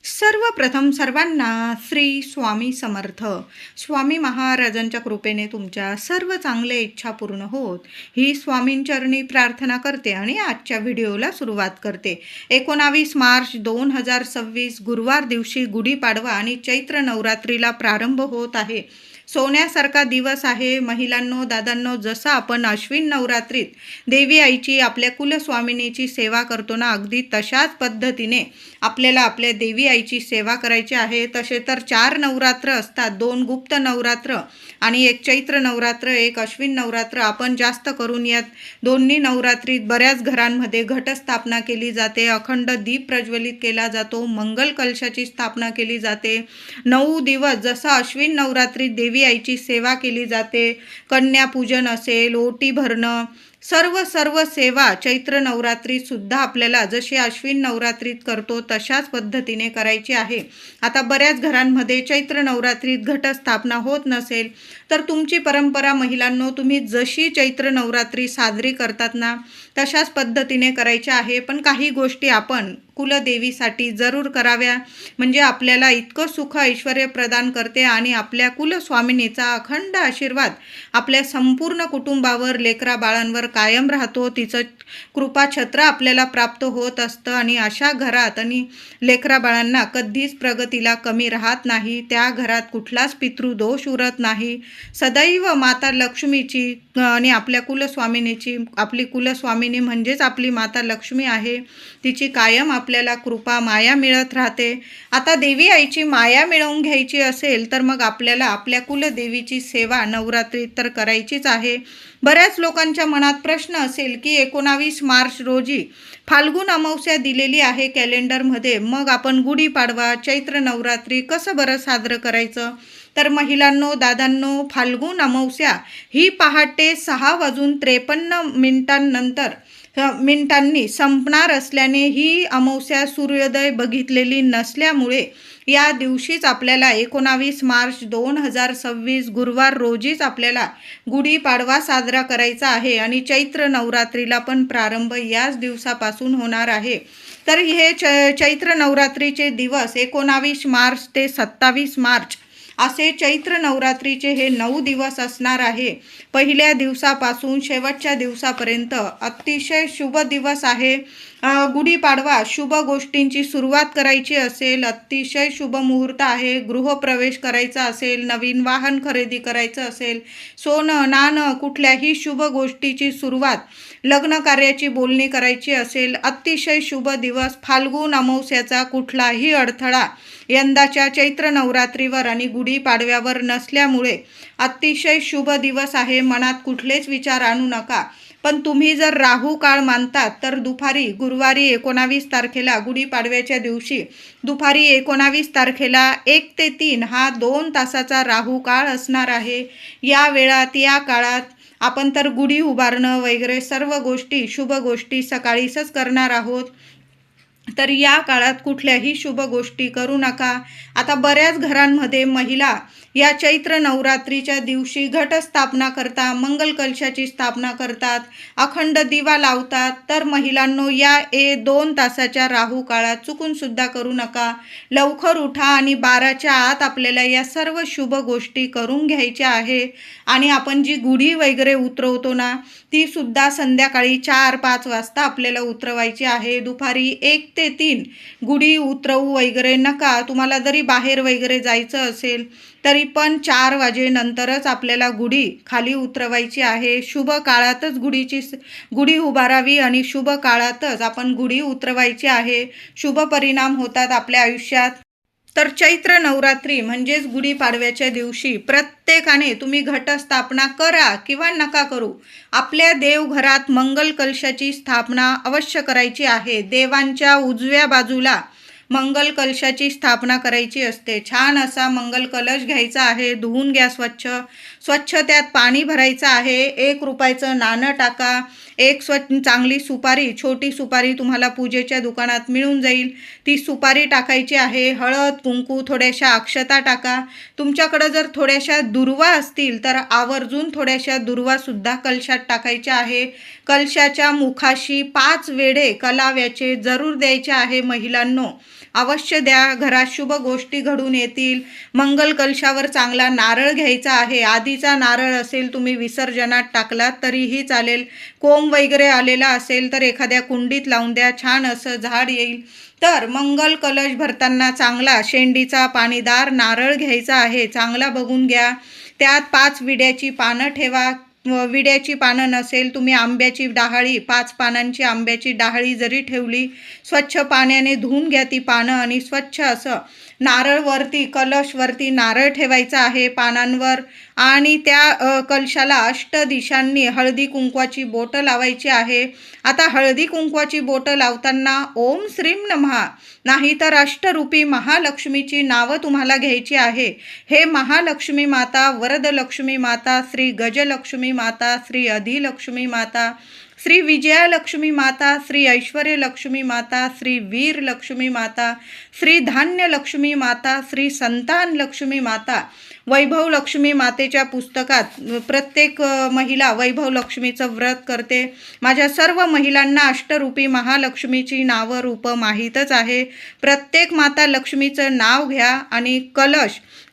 सर्वप्रथम सर्वांना श्री स्वामी समर्थ. स्वामी महाराजांच्या कृपेने तुमच्या सर्व चांगल्या इच्छा पूर्ण होत ही स्वामींचरणी प्रार्थना करते आणि आजच्या व्हिडिओला सुरुवात करते. 19 मार्च 2026 गुरुवार दिवशी गुढीपाडवा आणि चैत्र नवरात्रीला प्रारंभ होत आहे. सोन्यासारखा दिवस आहे. महिलांनो, दादांनो, जसं आपण अश्विन नवरात्रीत देवी आईची, आपल्या कुलस्वामिनीची सेवा करतो ना, अगदी तशाच पद्धतीने आपल्याला आपल्या देवी आईची सेवा करायची आहे. तसे तर 4 नवरात्र असतात, 2 गुप्त नवरात्र आणि एक चैत्र नवरात्र, एक अश्विन नवरात्र. आपण जास्त करून यात दोन्ही नवरात्रीत बऱ्याच घरांमध्ये घटस्थापना केली जाते, अखंड दीप प्रज्वलित केला जातो, मंगल कलशाची स्थापना केली जाते. 9 दिवस जसं अश्विन नवरात्रीत देवी आईची सेवा केली जाते, कन्यापूजन असेल, ओटी भरणं, सर्व सेवा चैत्र नवरात्रीत सुद्धा आपल्याला जशी अश्विन नवरात्रीत करतो तशाच पद्धतीने करायची आहे. आता बऱ्याच घरांमध्ये चैत्र नवरात्रीत घटस्थापना होत नसेल तर तुमची परंपरा महिलांनो, तुम्ही जशी चैत्र नवरात्री साजरी करतात ना तशाच पद्धतीने करायची आहे. पण काही गोष्टी आपण कुलदेवीसाठी जरूर कराव्या, म्हणजे आपल्याला इतकं सुख ऐश्वर्य प्रदान करते आणि आपल्या कुलस्वामिनीचा अखंड आशीर्वाद आपल्या संपूर्ण कुटुंबावर, लेकरा बाळांवर कायम राहतो. तिचं कृपा छत्र आपल्याला प्राप्त होत असतं आणि अशा घरात आणि लेकरा बाळांना कधीच प्रगतीला कमी राहत नाही. त्या घरात कुठलाच पितृदोष उरत नाही. सदैव माता लक्ष्मीची आणि आपल्या कुलस्वामिनीची, आपली कुलस्वामिनी म्हणजेच आपली माता लक्ष्मी आहे, तिची कायम आपल्याला कृपा माया मिळत राहते. आता देवी आईची माया मिळवून घ्यायची असेल तर मग आपल्याला आपल्या कुलदेवीची सेवा नवरात्रीत तर करायचीच आहे. बऱ्याच लोकांच्या मनात प्रश्न असेल की 19 मार्च रोजी फाल्गुन अमावस्या दिलेली आहे कॅलेंडरमध्ये, मग आपण गुढीपाडवा चैत्र नवरात्री कसं बरं साजरं करायचं? तर महिलांनो, दादांनो, फाल्गुन अमावस्या ही पहाटे 6:53 मिनिटांनी संपणार असल्याने ही अमावस्या सूर्योदय बघितलेली नसल्यामुळे या दिवशीच आपल्याला 19 मार्च 2026 गुरुवार रोजीच आपल्याला गुढीपाडवा साजरा करायचा आहे आणि चैत्र नवरात्रीला पण प्रारंभ याच दिवसापासून होणार आहे. तर हे चैत्र नवरात्रीचे दिवस 19 मार्च ते 27 मार्च असे चैत्र नवरात्रीचे हे 9 दिवस असणार आहे. पहिल्या दिवसापासून शेवटच्या दिवसापर्यंत अतिशय शुभ दिवस आहे. गुढीपाडवा शुभ गोष्टींची सुरुवात करायची असेल, अतिशय शुभ मुहूर्त आहे. गृहप्रवेश करायचा असेल, नवीन वाहन खरेदी करायचं असेल, सोनं नाणं कुठल्याही शुभ गोष्टीची सुरुवात, लग्न कार्याची बोलणी करायची असेल, अतिशय शुभ दिवस. फाल्गुन अमावस्याचा कुठलाही अडथळा यंदाच्या चैत्र नवरात्रीवर आणि गुढीपाडव्यावर नसल्यामुळे अतिशय शुभ दिवस आहे. मनात कुठलेच विचार आणू नका. पण तुम्ही जर राहू काळ मानतात तर दुपारी गुरुवारी 19 तारखेला गुढीपाडव्याच्या दिवशी दुपारी 19 तारखेला 1 ते 3 हा 2 तासाचा राहू काळ असणार आहे. या वेळात, या काळात आपण तर गुढी उभारणं वगैरे सर्व गोष्टी, शुभ गोष्टी सकाळीच करणार आहोत. तर या काळात कुठल्याही शुभ गोष्टी करू नका. आता बऱ्याच घरांमध्ये महिला या चैत्र नवरात्रीच्या दिवशी घटस्थापना करतात, मंगल कलशाची स्थापना करतात, अखंड दिवा लावतात. तर महिलांनो, या 2 तासाच्या राहू काळात चुकून सुद्धा करू नका. लवकर उठा आणि 12च्या आत आपल्याला या सर्व शुभ गोष्टी करून घ्यायच्या आहे. आणि आपण जी गुढी वगैरे उतरवतो ना ती सुद्धा संध्याकाळी 4-5 वाजता आपल्याला उतरवायची आहे. दुपारी 1 ते 3 गुढी उतरवू वगैरे नका. तुम्हाला जरी बाहेर वगैरे जायचं असेल तरी पण 4 वाजेनंतरच आपल्याला गुढी खाली उतरवायची आहे. शुभ काळातच गुढी उभारावी आणि शुभ काळातच आपण गुढी उतरवायची आहे. शुभ परिणाम होतात आपल्या आयुष्यात. तर चैत्र नवरात्री म्हणजेच गुढीपाडव्याच्या दिवशी प्रत्येकाने तुम्ही घटस्थापना करा किंवा नका करू, आपल्या देवघरात मंगल कलशाची स्थापना अवश्य करायची आहे. देवांच्या उजव्या बाजूला मंगल कलशाची स्थापना करायची असते. छान असा मंगल कलश घ्यायचा आहे, धुवून घ्या स्वच्छ त्यात पाणी भरायचं आहे. 1 रुपयाचं नाणं टाका, एक चांगली सुपारी, छोटी सुपारी तुम्हाला पूजेच्या दुकानात मिळून जाईल, ती सुपारी टाकायची आहे. हळद कुंकू, थोड्याशा अक्षता टाका. तुमच्याकडं जर थोड्याशा दुर्वा असतील तर आवर्जून थोड्याशा दुर्वासुद्धा कलशात टाकायच्या आहे. कलशाच्या मुखाशी 5 वेढे कलाव्याचे जरूर द्यायचे आहे महिलांनो. अवश्य द्या. घरात शुभ गोष्टी घडून येतील. मंगल कलशावर चांगला नारळ घ्यायचा आहे. आधीचा नारळ असेल तुम्ही विसर्जनात टाकलात तरीही चालेल. कोंब वगैरे आलेला असेल तर एखाद्या कुंडीत लावून द्या, छान असं झाड येईल. तर मंगल कलश भरताना चांगला शेंडीचा पाणीदार नारळ घ्यायचा आहे. चांगला बघून घ्या. त्यात 5 विड्याची पानं ठेवा. विड्याची पानं नसेल तुम्ही आंब्याची डहाळी, 5 पानांची आंब्याची डहाळी जरी ठेवली, स्वच्छ पाण्याने धुवून घ्या ती पानं आणि स्वच्छ असं नारळवरती, कलशवरती नारळ ठेवायचा आहे पानांवर. आणि त्या कलशाला 8 दिशांनी हळदी कुंकवाची बोटं लावायची आहे. आता हळदी कुंकवाची बोटं लावताना ओम श्रीम नमः नाहीतर अष्टरूपी महालक्ष्मीची नावं तुम्हाला घ्यायची आहे. हे महालक्ष्मी माता, वरदलक्ष्मी माता, श्री गजलक्ष्मी माता, श्री अधिलक्ष्मी माता, श्री विजयालक्ष्मी माता, श्री ऐश्वर्यलक्ष्मी माता, श्री वीर लक्ष्मी माता, श्री धान्य लक्ष्मी माता, श्री संतान लक्ष्मी माता. वैभव लक्ष्मी मातेच्या पुस्तकात प्रत्येक महिला वैभव लक्ष्मीचं व्रत करते. माझ्या सर्व महिलांना अष्टरूपी महालक्ष्मीची नावं रूपं माहीतच आहे. प्रत्येक माता लक्ष्मीचं नाव घ्या आणि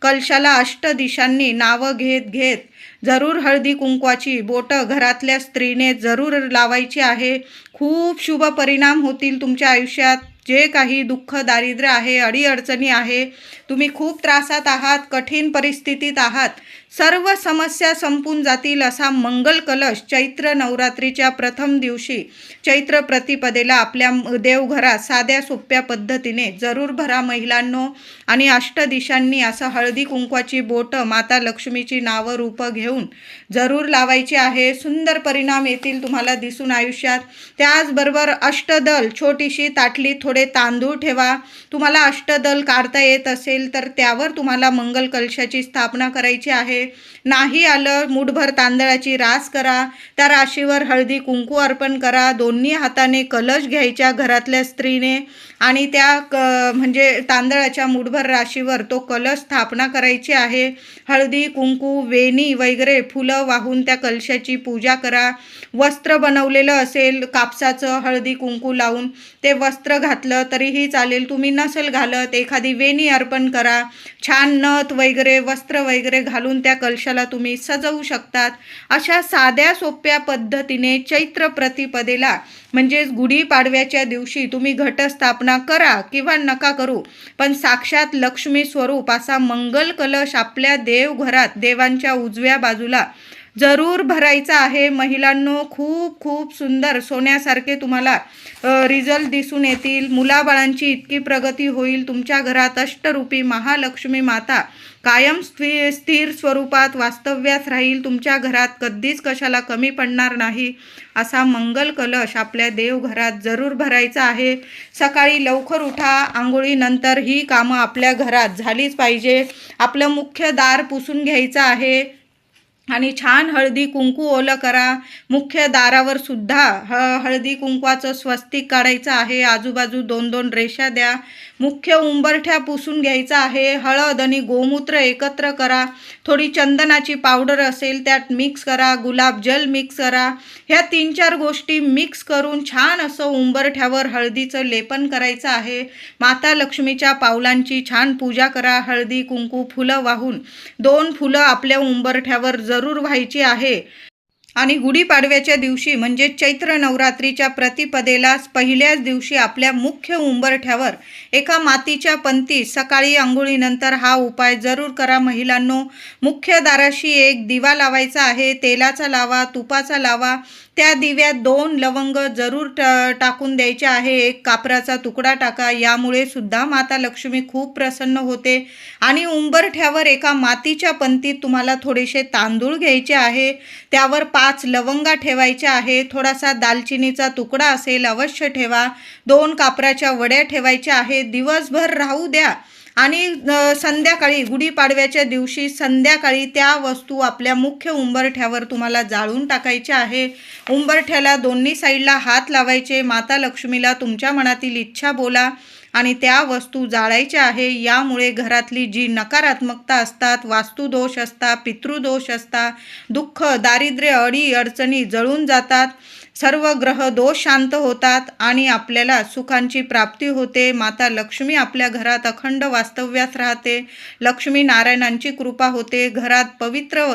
कलशाला 8 दिशांनी नावं घेत घेत जरूर हळदी कुंकवाची बोटं घरातल्या स्त्रीने जरूर लावायची आहे. खूप शुभ परिणाम होतील तुमच्या आयुष्यात. जे काही दुःख दारिद्र्य आहे, अडीअडचणी आहे, तुम्ही खूप त्रासात आहात, कठीण परिस्थितीत आहात, सर्व समस्या संपून जातील असा मंगल कलश चैत्र नवरात्रीच्या प्रथम दिवशी चैत्र प्रतिपदेला आपल्या देवघरात साध्या सोप्या पद्धतीने जरूर भरा महिलांनो. आणि 8 दिशांनी असं हळदी कुंकवाची बोटं माता लक्ष्मीची नावं रूपं घेऊन जरूर लावायची आहे. सुंदर परिणाम येतील तुम्हाला दिसून आयुष्यात. त्याचबरोबर अष्टदल छोटीशी ताटली थोडे तांदूळ ठेवा. तुम्हाला अष्टदल काढता येत असेल तर त्यावर तुम्हाला मंगल कलशाची स्थापना करायची आहे. नाही आलं, मुठभर तांदळाची रास करा. त्या राशीवर हळदी कुंकू अर्पण करा. दोन्ही हाताने कलश घ्यायच्या घरातल्या स्त्रीने आणि त्या म्हणजे तांदळाच्या मुठभर राशीवर तो कलश स्थापना करायची आहे. हळदी कुंकू, वेणी वगैरे फुलं वाहून त्या कलशाची पूजा करा. वस्त्र बनवलेलं असेल कापसाचं, हळदी कुंकू लावून ते वस्त्र घातलं तरीही चालेल. तुम्ही नसेल घालत, एखादी वेणी अर्पण करा. छान नथ वगैरे वस्त्र वगैरे घालून त्या कलशाला तुम्ही सजवू शकतात. अशा साध्या सोप्या पद्धतीने चैत्र प्रतिपदेला म्हणजेच गुढीपाडव्याच्या दिवशी तुम्ही घटस्थापना करा किंवा नका करू, पण साक्षात लक्ष्मी स्वरूप असा मंगल कलश आपल्या देवघरात देवांच्या उजव्या बाजूला जरूर भरायचा आहे. महिलांनो, खूप खूप सुंदर सोन्यासारखे तुम्हाला रिझल्ट दिसून येतील. मुलाबाळांची इतकी प्रगती होईल. तुमच्या घरात अष्टरूपी महालक्ष्मी माता कायम स्थिर स्वरूपात वास्तव्यास राहील. तुमच्या घरात कधीच कशाला कमी पडणार नाही असा मंगल कलश आपल्या देवघरात जरूर भरायचा आहे. सकाळी लवकर उठा. आंघोळीनंतर ही कामं आपल्या घरात झालीच पाहिजे. आपलं मुख्य दार पुसून घ्यायचं आहे आणि छान हळदी कुंकू ओलं करा. मुख्य दारावर सुद्धा हळदी कुंकवाचं स्वस्तिक काढायचं आहे. आजूबाजू 2-2 रेषा द्या. मुख्य उंबरठ्या पुसून घ्यायचा आहे. हळद आणि गोमूत्र एकत्र करा. थोडी चंदनाची पावडर असेल त्यात मिक्स करा. गुलाबजल मिक्स करा. ह्या 3-4 गोष्टी मिक्स करून छान असं उंबरठ्यावर हळदीचं लेपन करायचं आहे. माता लक्ष्मीच्या पावलांची छान पूजा करा. हळदी कुंकू फुलं वाहून 2 फुलं आपल्या उंबरठ्यावर जरूर व्हायची आहे. आणि गुढीपाडव्याच्या दिवशी म्हणजे चैत्र नवरात्रीच्या प्रतिपदेला पहिल्याच दिवशी आपल्या मुख्य उंबरठ्यावर एका मातीच्या पंतीत सकाळी अंघोळीनंतर हा उपाय जरूर करा महिलांनो. मुख्य दाराशी एक दिवा लावायचा आहे. तेलाचा लावा, तुपाचा लावा. त्या दिव्यात 2 लवंग जरूर टाकून द्यायचे आहे. 1 कापराचा तुकडा टाका. यामुळे सुद्धा माता लक्ष्मी खूप प्रसन्न होते. आणि उंबरठ्यावर एका मातीच्या पंतीत तुम्हाला थोडेसे तांदूळ घ्यायचे आहे. त्यावर 5 लवंगा ठेवायच्या आहे. थोडासा दालचिनीचा तुकडा असेल अवश्य ठेवा. 2 कापराच्या वड्या ठेवायच्या आहेत. दिवसभर राहू द्या आणि संध्याकाळी गुढीपाडव्याच्या दिवशी संध्याकाळी त्या वस्तू आपल्या मुख्य उंबरठ्यावर तुम्हाला जाळून टाकायच्या आहे. उंबरठ्याला दोन्ही साईडला हात लावायचे. माता लक्ष्मीला तुमच्या मनातील इच्छा बोला आणि त्या वस्तू जाळायच्या आहे. यामुळे घरातली जी नकारात्मकता असतात, वास्तुदोष असतात, पितृदोष असतात, दुःख दारिद्र्य अडी अडचणी जळून जातात. सर्व ग्रह दोष शांत होतात आणि आपल्याला सुखांची प्राप्ती होते. माता लक्ष्मी आपल्या घरात अखंड वास्तव्यास राहते. लक्ष्मी नारायणांची कृपा होते. घरात पवित्र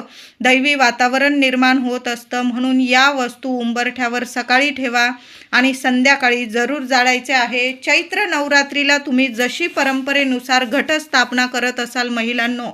दैवी वातावरण निर्माण होत असतं. म्हणून या वस्तू उंबरठ्यावर सकाळी ठेवा आणि संध्याकाळी जरूर जाळायचे आहे. चैत्र नवरात्रीला तुम्ही जशी परंपरेनुसार घटस्थापना करत असाल महिलांनो,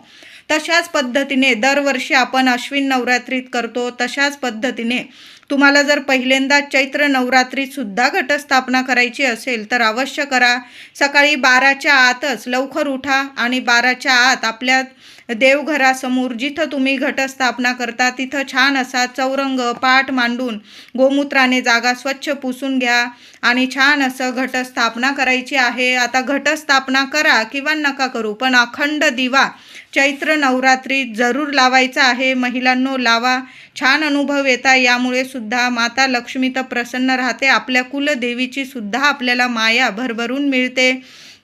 तशाच पद्धतीने दरवर्षी आपण अश्विन नवरात्रीत करतो, तशाच पद्धतीने तुम्हाला जर पहिल्यांदा चैत्र नवरात्रीत सुद्धा घटस्थापना करायची असेल तर अवश्य करा. सकाळी 12च्या आतच लवकर उठा आणि 12च्या आत आपल्या देवघरासमोर जिथं तुम्ही घटस्थापना करता तिथं छान असा चौरंग पाट मांडून गोमूत्राने जागा स्वच्छ पुसून घ्या आणि छान असं घटस्थापना करायची आहे. आता घटस्थापना करा किंवा नका करू, पण अखंड दिवा चैत्र नवरात्रीत जरूर लावायचा आहे. महिलांनो लावा, छान अनुभव येता. यामुळे सुद्धा माता लक्ष्मी तर प्रसन्न राहते, आपल्या कुलदेवीची सुद्धा आपल्याला माया भरभरून मिळते.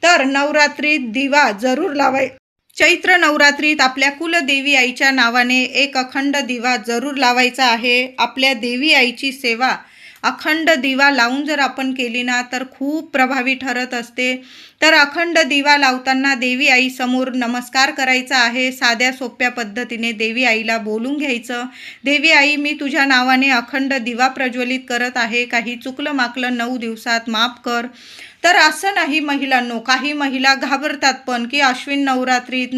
तर नवरात्रीत दिवा जरूर लावाय. चैत्र नवरात्रीत आपल्या कुलदेवी आईच्या नावाने एक अखंड दिवा जरूर लावायचा आहे. आपल्या देवी आईची सेवा अखंड दिवा लावून जर आपण केली ना तर खूप प्रभावी ठरत असते. तर अखंड दिवा लावताना देवी आई समोर नमस्कार करायचा आहे. साध्या सोप्या पद्धतीने देवी आईला बोलून घ्यायचं, देवी आई मी तुझ्या नावाने अखंड दिवा प्रज्वलित करत आहे, काही चुकलं माकलं 9 दिवसात माफ कर. तर असं नाही महिलांनो, काही महिला घाबरतात पण की अश्विन नवरात्रीत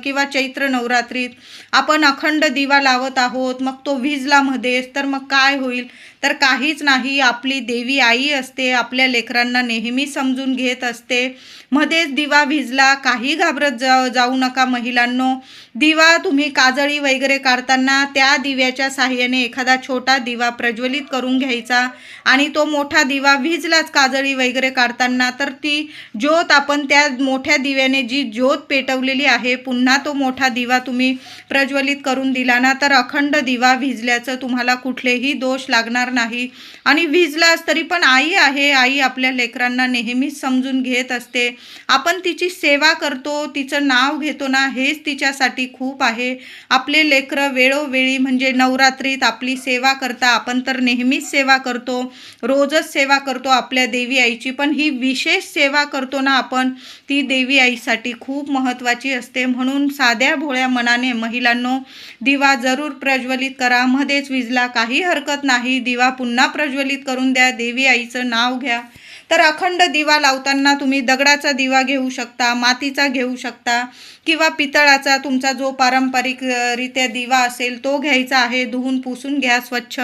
किंवा चैत्र नवरात्रीत आपण अखंड दिवा लावत आहोत, मग तो विझला मध्येच तर मग काय होईल. तर काहीच नाही, आपली देवी आई असते, आपल्या लेकरांना नेहमी समजून घेत असते. मध्येच दिवा भिजला काही घाबरत जाऊ नका महिलांनो. दिवा तुम्ही काजळी वगैरे काढताना त्या दिव्याच्या साहाय्याने एखादा छोटा दिवा प्रज्वलित करून घ्यायचा आणि तो मोठा दिवा भिजलाच काजळी वगैरे काढताना तर ती ज्योत आपण त्या मोठ्या दिव्याने जी ज्योत पेटवलेली आहे पुन्हा तो मोठा दिवा तुम्ही प्रज्वलित करून दिला ना तर अखंड दिवा भिजल्याचं तुम्हाला कुठलेही दोष लागणार नाही. आणि भिजलाच तरी पण आई आहे, आई आपल्या लेकरांना नेहमीच समजून घेत असते. आपण तिची सेवा करतो, तिचं नाव घेतो ना, हेच तिच्यासाठी खूप आहे. आपले लेकरं वेळोवेळी म्हणजे नवरात्रीत आपली सेवा करता, आपण तर नेहमीच सेवा करतो, रोजच सेवा करतो आपल्या देवी आईची, पण ही विशेष सेवा करतो ना आपण, ती देवी आईसाठी खूप महत्त्वाची असते. म्हणून साध्या भोळ्या मनाने महिलांनो दिवा जरूर प्रज्वलित करा. मध्येच विजला काही हरकत नाही, दिवा पुन्हा प्रज्वलित करून द्या, देवी आईचं नाव घ्या. तर अखंड दिवा लावताना तुम्ही दगडाचा दिवा घेऊ शकता, मातीचा घेऊ शकता किंवा पितळाचा तुमचा जो पारंपरिकरित्या दिवा असेल तो घ्यायचा आहे. धुवून पुसून घ्या स्वच्छ.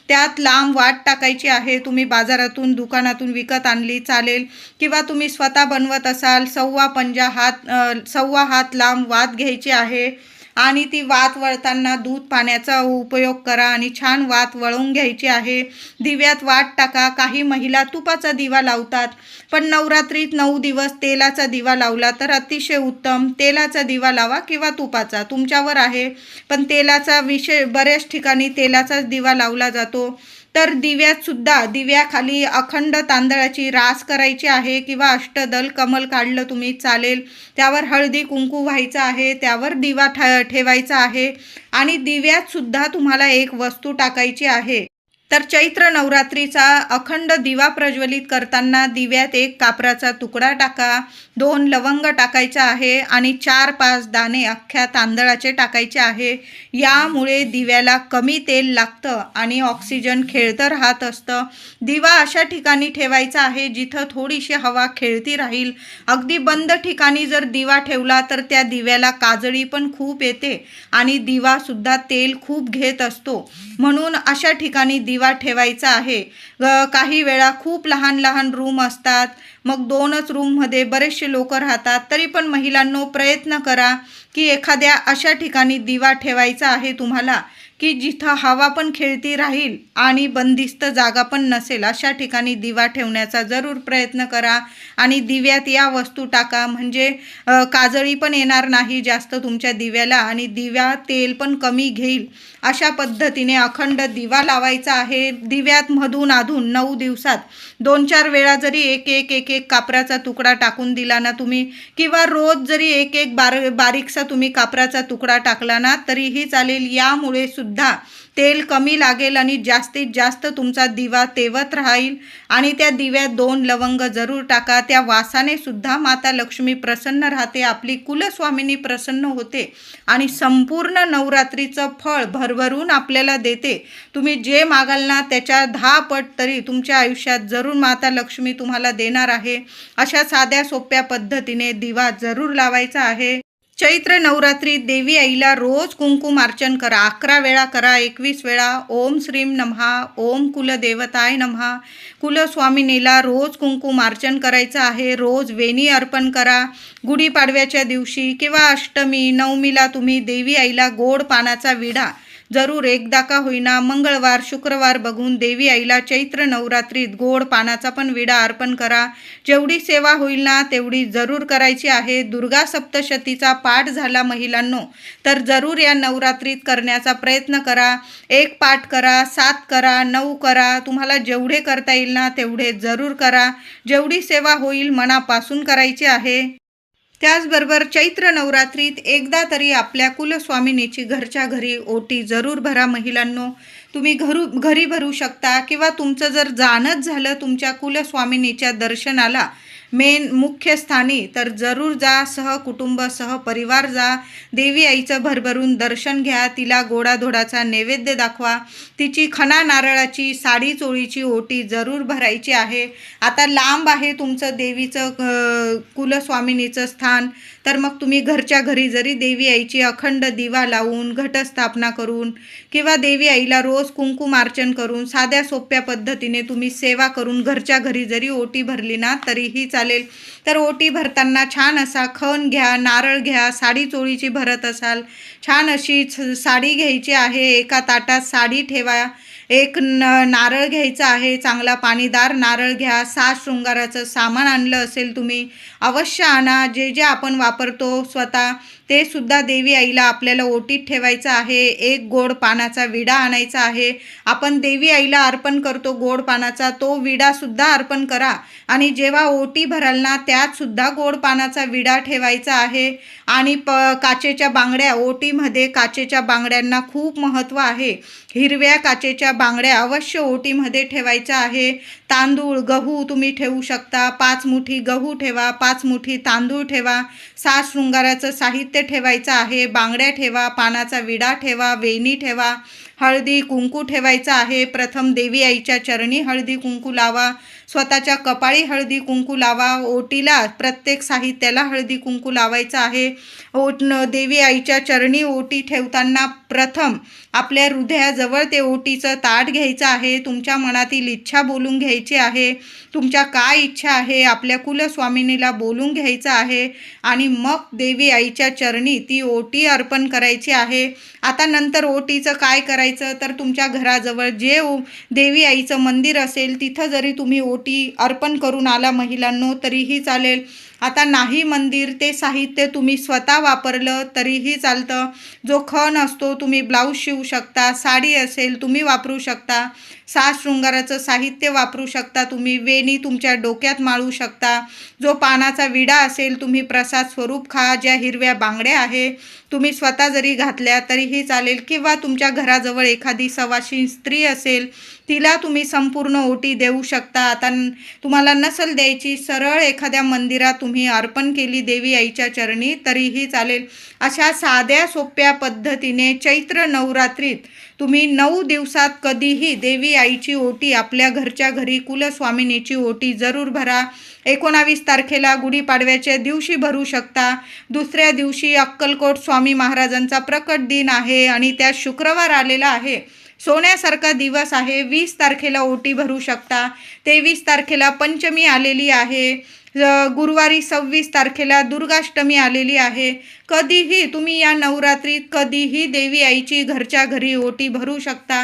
त्यात लांब वात टाकायची आहे. तुम्ही बाजारातून दुकानातून विकत आणली चालेल किंवा तुम्ही स्वतः बनवत असाल 1.25 हात लांब वात घ्यायची आहे आणि ती वात वळताना दूध पाण्याचा उपयोग करा आणि छान वात वळवून घ्यायची आहे. दिव्यात वात टाका. काही महिला तुपाचा दिवा लावतात, पण नवरात्रीत 9 दिवस तेलाचा दिवा लावला तर अतिशय उत्तम. तेलाचा दिवा लावा किंवा तुपाचा, तुमच्यावर आहे, पण तेलाचा विषय बऱ्याच ठिकाणी तेलाचाच दिवा लावला जातो. तर दिव्यात सुद्धा दिव्याखाली अखंड तांदळाची रास करायची आहे किंवा अष्टदल कमल काढलं तुम्ही चालेल. त्यावर हळदी कुंकू व्हायचं आहे, त्यावर दिवा ठेवायचा आहे आणि दिव्यात सुद्धा तुम्हाला एक वस्तू टाकायची आहे. तर चैत्र नवरात्रीचा अखंड दिवा प्रज्वलित करताना दिव्यात एक कापराचा तुकडा टाका, 2 लवंग टाकायचा आहे आणि 4-5 दाणे अख्ख्या तांदळाचे टाकायचे आहे. यामुळे दिव्याला कमी तेल लागतं आणि ऑक्सिजन खेळतं राहत असतं. दिवा अशा ठिकाणी ठेवायचा आहे जिथं थोडीशी हवा खेळती राहील. अगदी बंद ठिकाणी जर दिवा ठेवला तर त्या दिव्याला काजळी पण खूप येते आणि दिवासुद्धा तेल खूप घेत असतो. म्हणून अशा ठिकाणी दिवा ठेवायचा आहे. काही वेळा खूप लहान लहान रूम असतात, मग 2च रूममध्ये बरेचसे लोक राहतात, तरी पण महिलांनो प्रयत्न करा की एखाद्या अशा ठिकाणी दिवा ठेवायचा आहे तुम्हाला की जिथं हवा पण खेळती राहील आणि बंदिस्त जागा पण नसेल. अशा ठिकाणी दिवा ठेवण्याचा जरूर प्रयत्न करा आणि दिव्यात या वस्तू टाका, म्हणजे काजळी पण येणार नाही जास्त तुमच्या दिव्याला आणि दिव्या तेल पण कमी घेईल. अशा पद्धतीने अखंड दिवा लावायचा आहे. दिव्यात मधून अधून 9 दिवसात 2-4 वेळा जरी एक कापराचा तुकडा टाकून दिला ना तुम्ही किंवा रोज जरी एक बारीकसा तुम्ही कापराचा तुकडा टाकला ना तरीही चालेल. यामुळे सुद्धा सुद्धा तेल कमी लागेल आणि जास्तीत जास्त तुमचा दिवा तेवत राहील. आणि त्या दिव्यात 2 लवंग जरूर टाका. त्या वासाने सुद्धा माता लक्ष्मी प्रसन्न राहते, आपली कुलस्वामिनी प्रसन्न होते आणि संपूर्ण नवरात्रीचं फळ भरभरून आपल्याला देते. तुम्ही जे मागाल ना त्याच्या 10 पट तरी तुमच्या आयुष्यात जरूर माता लक्ष्मी तुम्हाला देणार आहे. अशा साध्या सोप्या पद्धतीने दिवा जरूर लावायचा आहे. चैत्र नवरात्रीत देवी आईला रोज कुंकुमार्चन करा. 11 वेळा करा, 21 वेळा. ओम श्रीम नमः, ओम कुलदेवताय नमः. कुलस्वामिनीला रोज कुंकुमार्चन करायचं आहे. रोज वेणी अर्पण करा. गुढीपाडव्याच्या दिवशी किंवा अष्टमी नवमीला तुम्ही देवी आईला गोड पानाचा विडा जरूर एकदा का होईना मंगळवार शुक्रवार बघून देवी आईला चैत्र नवरात्रीत गोड पानाचा पण विडा अर्पण करा. जेवढी सेवा होईल ना तेवढी जरूर करायची आहे. दुर्गा सप्तशतीचा पाठ झाला महिलांनो तर जरूर या नवरात्रीत करण्याचा प्रयत्न करा. 1 पाठ करा, 7 करा, 9 करा. तुम्हाला जेवढे करता येईल ना तेवढे जरूर करा. जेवढी सेवा होईल मनापासून करायची आहे. त्याचबरोबर चैत्र नवरात्रीत एकदा तरी आपल्या कुलस्वामिनीची घरच्या घरी ओटी जरूर भरा महिलांनो. तुम्ही घरी भरू शकता किंवा तुमचं जर जाणंच झालं तुमच्या कुलस्वामिनीच्या दर्शनाला मुख्य स्थानी तर जरूर जा. सहकुटुंब सहपरिवार जा. देवी आईचं भरभरून दर्शन घ्या. तिला गोडाधोडाचा नैवेद्य दाखवा. तिची खणा नारळाची साडी चोळीची ओटी जरूर भरायची आहे. आता लांब आहे तुमचं देवीचं कुलस्वामिनीचं स्थान तर मग तुम्ही घरच्या घरी जरी देवी आईची अखंड दिवा लावून घटस्थापना करून किंवा देवी आईला रोज कुंकुमार्चन करून साध्या सोप्या पद्धतीने तुम्ही सेवा करून घरच्या घरी जरी ओटी भरली ना तरीही चालेल. तर ओटी भरताना छान असा खण घ्या, नारळ घ्या. साडी चोळीची भरत असाल छान अशी साडी घ्यायची आहे. एका ताटात साडी ठेवा. एक नारळ घ्यायचा आहे. चांगला पाणीदार नारळ घ्या. 7 शृंगाराचं सामान आणलं असेल तुम्ही अवश्य आणा. जे जे आपण वापरतो स्वतः ते सुद्धा देवी आईला आपल्याला ओटीत ठेवायचं आहे. 1 गोड पानाचा विडा आणायचा आहे. आपण देवी आईला अर्पण करतो गोड पानाचा तो विडासुद्धा अर्पण करा. आणि जेव्हा ओटी भराल ना त्यात सुद्धा गोड पानाचा विडा ठेवायचा आहे. आणि काचेच्या बांगड्या, ओटीमध्ये काचेच्या बांगड्यांना खूप महत्त्व आहे. हिरव्या काचेच्या बांगड्या अवश्य ओटीमध्ये ठेवायच्या आहे. तांदूळ गहू तुम्ही ठेवू शकता. 5 मुठी गहू ठेवा, 5 मुठी तांदूळ ठेवा. 7 शृंगाराचं साहित्य ठेवायचं आहे. बांगड्या ठेवा, पानाचा विडा ठेवा, वेणी ठेवा, हळदी कुंकू ठेवायचं आहे. प्रथम देवी आईच्या चरणी हळदी कुंकू लावा. स्वतःच्या कपाळी हळदी कुंकू लावा. ओटीला प्रत्येक साहित्याला हळदी कुंकू लावायचं आहे. देवी आईच्या चरणी ओटी ठेवताना प्रथम आपल्या हृदयाजवळ ते ओटीचं ताट घ्यायचं आहे. तुमच्या मनातील इच्छा बोलून घ्यायची आहे. तुमच्या काय इच्छा आहे आपल्या कुलस्वामिनीला बोलून घ्यायचं आहे आणि मग देवी आईच्या चरणी ती ओटी अर्पण करायची आहे. आता नंतर ओटीचं काय करायचं तर तुमच्या घराजवळ जे देवी आईचं मंदिर असेल तिथं जरी तुम्ही ओटी अर्पण करून आला महिलांनो तरीही चालेल. आता नाही मंदिर ते साहित्य तुम्ही स्वतः वापरलं तरीही चालतं. जो खण असतो तुम्ही ब्लाऊज शिवू शकता. साडी असेल तुम्ही वापरू शकता. 7 शृंगाराचं साहित्य वापरू शकता. तुम्ही वेणी तुमच्या डोक्यात माळू शकता. जो पानाचा विडा असेल तुम्ही प्रसाद स्वरूप खा. ज्या हिरव्या बांगड्या आहे तुम्ही स्वतः जरी घातल्या तरीही चालेल किंवा तुमच्या घराजवळ एखादी सवाशीण स्त्री असेल तिला तुम्ही संपूर्ण ओटी देऊ शकता. आता तुम्हाला नसल द्यायची सरळ एखाद्या मंदिरात तुम्ही अर्पण केली देवी आईच्या चरणी तरीही चालेल. अशा साध्या सोप्या पद्धतीने चैत्र नवरात्रीत तुम्ही 9 दिवसात कधीही देवी आईची ओटी आपल्या घरच्या घरी कुलस्वामिनीची ओटी जरूर भरा. 19 तारखेला गुढीपाडव्याच्या दिवशी भरू शकता. दुसऱ्या दिवशी अक्कलकोट स्वामी महाराजांचा प्रकट दिन आहे आणि त्या शुक्रवार आलेला आहे. सोन्यासारखा दिवस आहे. 20 तारखेला ओटी भरू शकता. 23 तारखेला पंचमी आलेली आहे. गुरुवारी 26 तारखेला दुर्गाष्टमी आलेली आहे. कधीही तुम्ही या नवरात्रीत कधीही देवी आईची घरच्या घरी ओटी भरू शकता.